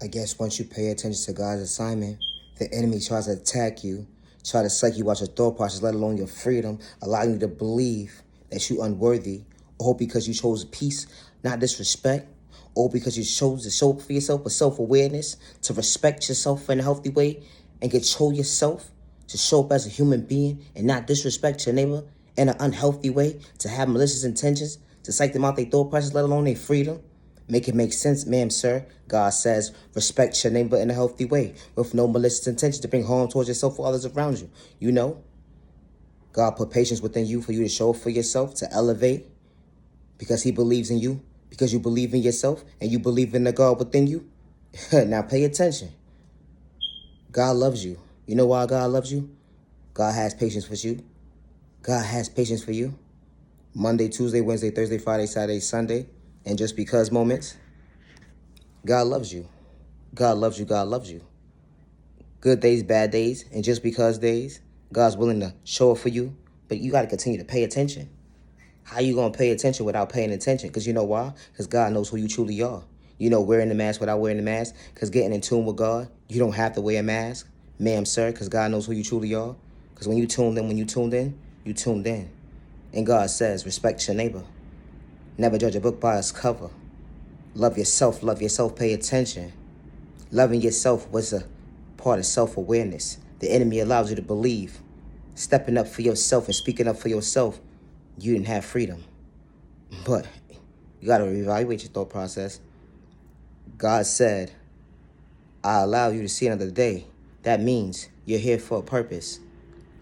I guess once you pay attention to God's assignment, the enemy tries to attack you, try to psych you out your thought process, let alone your freedom, allowing you to believe that you're unworthy, or because you chose peace, not disrespect, or because you chose to show up for yourself with self-awareness, to respect yourself in a healthy way, and control yourself, to show up as a human being and not disrespect your neighbor in an unhealthy way, to have malicious intentions, to psych them out their thought process, let alone their freedom. Make it make sense, ma'am, sir. God says, respect your neighbor in a healthy way, with no malicious intention to bring harm towards yourself or others around you. You know, God put patience within you for you to show up for yourself, to elevate, because he believes in you, because you believe in yourself, and you believe in the God within you. Now pay attention. God loves you. You know why God loves you? God has patience with you. God has patience for you. Monday, Tuesday, Wednesday, Thursday, Friday, Saturday, Sunday, and just because moments. God loves you. God loves you. God loves you. Good days, bad days, and just because days, God's willing to show up for you, but you got to continue to pay attention. How you going to pay attention without paying attention? Because you know why? Because God knows who you truly are. You know, wearing the mask without wearing the mask, because getting in tune with God, you don't have to wear a mask, ma'am, sir, because God knows who you truly are. Because when you tuned in, you tuned in. And God says, respect your neighbor. Never judge a book by its cover. Love yourself, pay attention. Loving yourself was a part of self-awareness. The enemy allows you to believe. Stepping up for yourself and speaking up for yourself, you didn't have freedom. But you got to reevaluate your thought process. God said, I allow you to see another day. That means you're here for a purpose.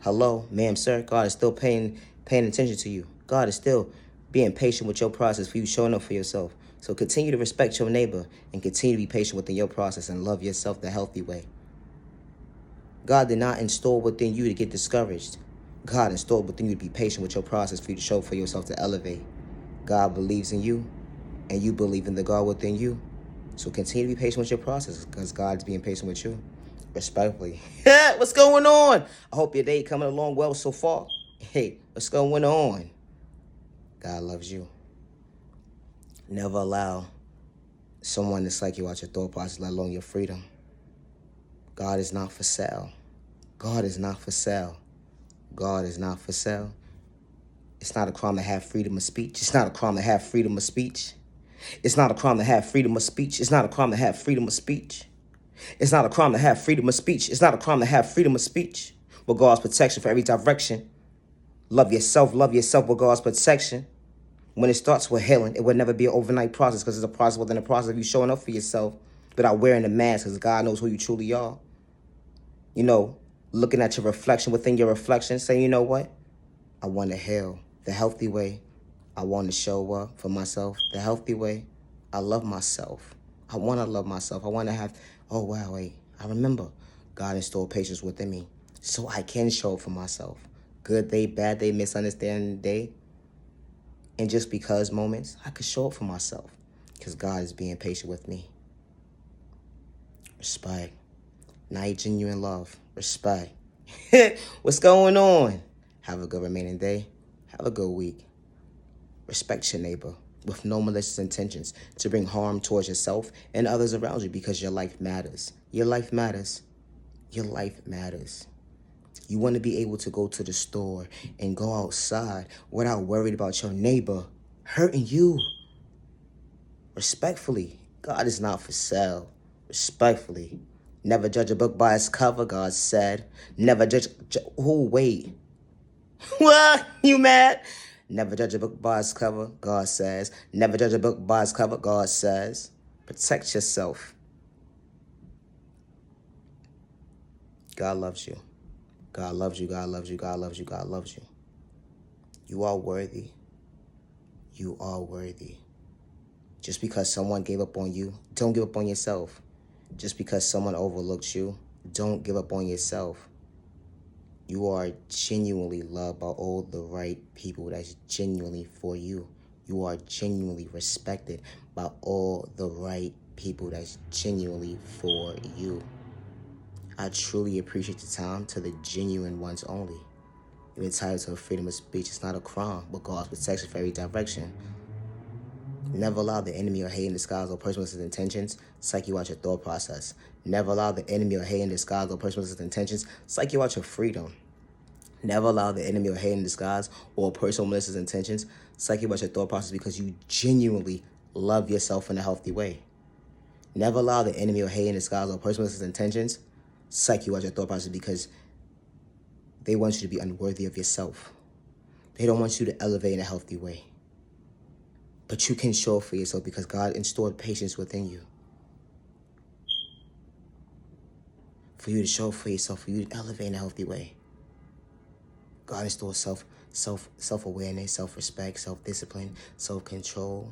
Hello, ma'am, sir. God is still paying attention to you. God is still being patient with your process for you showing up for yourself. So continue to respect your neighbor and continue to be patient within your process and love yourself the healthy way. God did not install within you to get discouraged. God installed within you to be patient with your process for you to show for yourself to elevate. God believes in you, and you believe in the God within you. So continue to be patient with your process because God's being patient with you. Respectfully. What's going on? I hope your day coming along well so far. Hey, what's going on? God loves you. Never allow someone to psych you out your thought process, let alone your freedom. God is not for sale. God is not for sale. God is not for sale. It's not a crime to have freedom of speech. It's not a crime to have freedom of speech. It's not a crime to have freedom of speech. It's not a crime to have freedom of speech. It's not a crime to have freedom of speech. It's not a crime to have freedom of speech. With God's protection for every direction. Love yourself with God's protection. When it starts with healing, it would never be an overnight process because it's a process within the process of you showing up for yourself without wearing the mask because God knows who you truly are. You know, looking at your reflection within your reflection, saying, you know what? I want to heal the healthy way. I want to show up for myself the healthy way. I love myself. I want to love myself. I want to have, oh, wow, wait. I remember God installed patience within me so I can show up for myself. Good day, bad day, misunderstanding day. And just because moments, I could show up for myself because God is being patient with me. Respect. Not genuine love. Respect. What's going on? Have a good remaining day. Have a good week. Respect your neighbor with no malicious intentions to bring harm towards yourself and others around you because your life matters. Your life matters. Your life matters. You want to be able to go to the store and go outside without worried about your neighbor hurting you. Respectfully, God is not for sale. Respectfully. Never judge a book by its cover, God said. Never judge... wait. What? You mad? Never judge a book by its cover, God says. Never judge a book by its cover, God says. Protect yourself. God loves you. God loves you, God loves you, God loves you, God loves you. You are worthy. You are worthy. Just because someone gave up on you, don't give up on yourself. Just because someone overlooked you, don't give up on yourself. You are genuinely loved by all the right people that's genuinely for you. You are genuinely respected by all the right people that's genuinely for you. I truly appreciate the time to the genuine ones only. You're entitled to freedom of speech. It's not a crime, but God's protection for every direction. Never allow the enemy or hate in disguise or person with his intentions psych you out your thought process. Never allow the enemy or hate in disguise or person with his intentions psych you out your freedom. Never allow the enemy or hate in disguise or person with malicious intentions psych you out your thought process because you genuinely love yourself in a healthy way. Never allow the enemy or hate in disguise or person with malicious intentions psych you out your thought process because they want you to be unworthy of yourself. They don't want you to elevate in a healthy way. But you can show up for yourself because God installed patience within you. For you to show up for yourself, for you to elevate in a healthy way. God installed self-awareness, self-respect, self-discipline, self-control,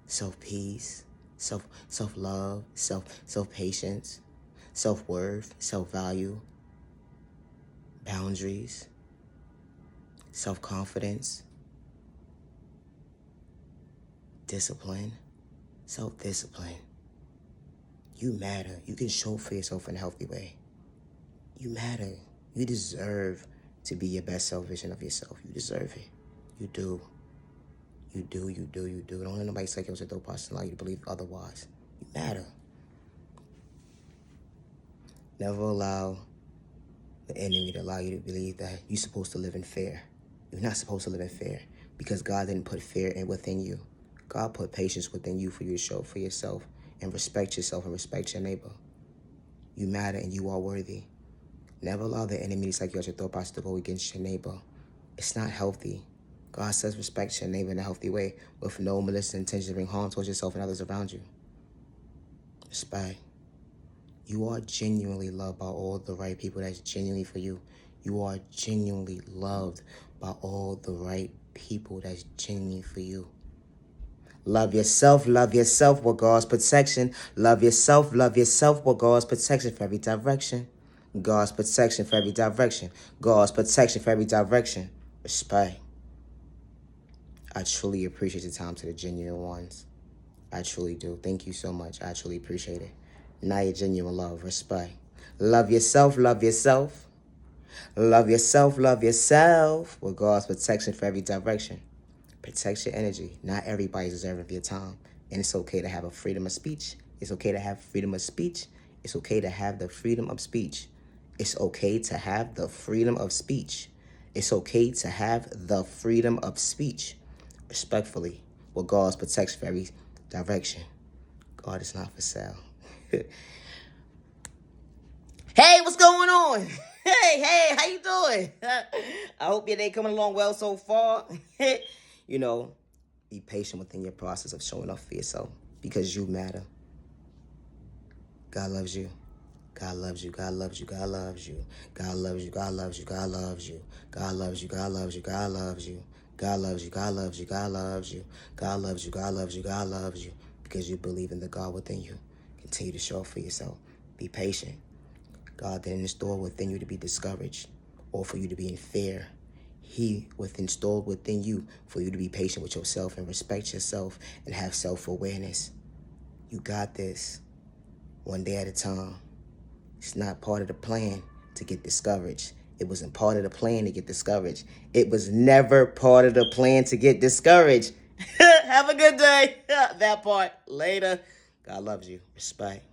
self-peace, self-love, self-patience, self-worth, self-value, boundaries, self-confidence, discipline, self-discipline. You matter. You can show for yourself in a healthy way. You matter. You deserve to be your best self vision of yourself. You deserve it. You do. You do. Don't let nobody psych you out your thought process and allow you to believe otherwise. You matter. Never allow the enemy to allow you to believe that you're supposed to live in fear. You're not supposed to live in fear because God didn't put fear within you. God put patience within you for you to show for yourself and respect yourself and respect your neighbor. You matter and you are worthy. Never allow the enemy to psych you out your thought process to go against your neighbor. It's not healthy. God says respect your neighbor in a healthy way with no malicious intention to bring harm towards yourself and others around you. Respect. You are genuinely loved by all the right people that's genuinely for you. You are genuinely loved by all the right people that's genuinely for you. Love yourself with God's protection. Love yourself with God's protection for every direction. God's protection for every direction. God's protection for every direction. Respect. I truly appreciate your time to the genuine ones. I truly do. Thank you so much. I truly appreciate it. Now your genuine love. Respect. Love yourself. Love yourself with God's protection for every direction. Protect your energy. Not everybody's deserving of your time. And it's okay to have a freedom of speech. It's okay to have freedom of speech. It's okay to have the freedom of speech. It's okay to have the freedom of speech. It's okay to have the freedom of speech. Respectfully, with God's protection for every direction. God is not for sale. Hey, what's going on? Hey, how you doing? I hope your day coming along well so far. You know, be patient within your process of showing up for yourself because you matter. God loves you. God loves you. God loves you. God loves you. God loves you. God loves you. God loves you. God loves you. God loves you. God loves you. God loves you. God loves you. God loves you. God loves you. God loves you. God loves you because you believe in the God within you. Continue to show up for yourself. Be patient. God didn't install within you to be discouraged or for you to be in fear. He installed within you for you to be patient with yourself and respect yourself and have self-awareness. You got this. One day at a time. It's not part of the plan to get discouraged. It wasn't part of the plan to get discouraged. It was never part of the plan to get discouraged. Have a good day. That part. Later. God loves you. Respect.